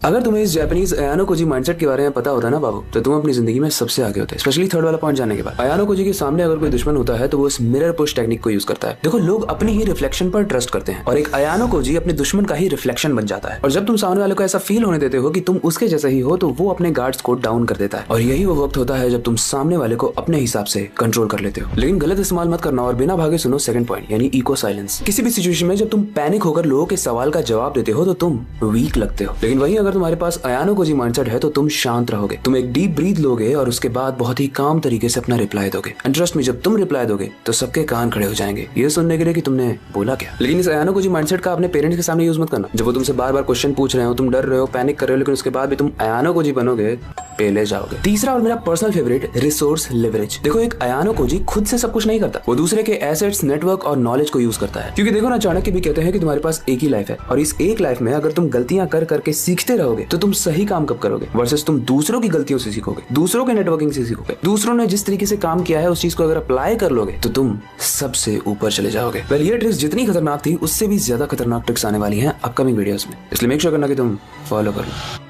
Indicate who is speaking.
Speaker 1: अगर तुम्हें इस जापानीज अयानो कोजी माइंडसेट के बारे में पता होता है ना बाबू, तो तुम अपनी जिंदगी में सबसे आगे होते, स्पेशली थर्ड वाला पॉइंट जानने के बाद। अयानो कोजी के सामने अगर कोई दुश्मन होता है तो वो इस मिरर पुश टेक्निक को यूज करता है। देखो, लोग अपनी ही रिफ्लेक्शन पर ट्रस्ट करते हैं और एक अयानो कोजी अपने दुश्मन का ही रिफ्लेक्शन बन जाता है। और जब तुम सामने वाले को ऐसा फील होने देते हो कि तुम उसके जैसा ही हो, तो वो अपने गार्ड्स को डाउन कर देता है। और यही वो वक्त होता है जब तुम सामने वाले को अपने हिसाब से कंट्रोल कर लेते हो। लेकिन गलत इस्तेमाल मत करना और बिना भागे सुनो सेकंड पॉइंट, यानी इको साइलेंस। किसी भी सिचुएशन में जब तुम पैनिक होकर लोगों के सवाल का जवाब देते हो तो तुम वीक लगते हो। लेकिन वहीं अगर तुम्हारे पास अयानो कोजी माइंडसेट है तो तुम शांत रहोगे, तुम एक डीप ब्रीथ लोगे और उसके बाद बहुत ही काम तरीके से अपना रिप्लाई दोगे। एंड ट्रस्ट मी, जब तुम रिप्लाई दोगे तो सबके कान खड़े हो जाएंगे ये सुनने के लिए कि तुमने बोला क्या। लेकिन इस अयानो कोजी माइंडसेट का अपने पेरेंट्स के सामने यूज मत करना। जब वो तुमसे बार बार क्वेश्चन पूछ रहे हो, तुम डर रहे हो, पैनिक कर रहे हो, लेकिन उसके बाद भी तुम अयानो कोजी बनोगे, पेले जाओगे। तीसरा और मेरा पर्सनल फेवरेट, रिसोर्स लेवरेज। देखो, एक अयानो कोजी खुद से सब कुछ नहीं करता, वो दूसरे के एसेट्स, नेटवर्क और नॉलेज को यूज करता है। क्योंकि देखो ना, चाणक्य भी कहते हैं कि तुम्हारे पास एक ही लाइफ है और इस एक लाइफ में अगर तुम गलतियां कर करके सीखते रहोगे तो तुम सही काम कब करोगे, वर्सेस तुम दूसरों की गलतियों से सीखोगे, दूसरों के नेटवर्किंग से सीखोगे। दूसरों ने जिस तरीके से काम किया है उस चीज को अगर अप्लाई कर लोगे तो तुम सबसे ऊपर चले जाओगे। वेल, ये ट्रिक्स जितनी खतरनाक थी उससे भी ज्यादा खतरनाक ट्रिक्स आने वाली हैं अपकमिंग वीडियोस में, इसलिए मेक श्योर करना कि तुम फॉलो कर लो।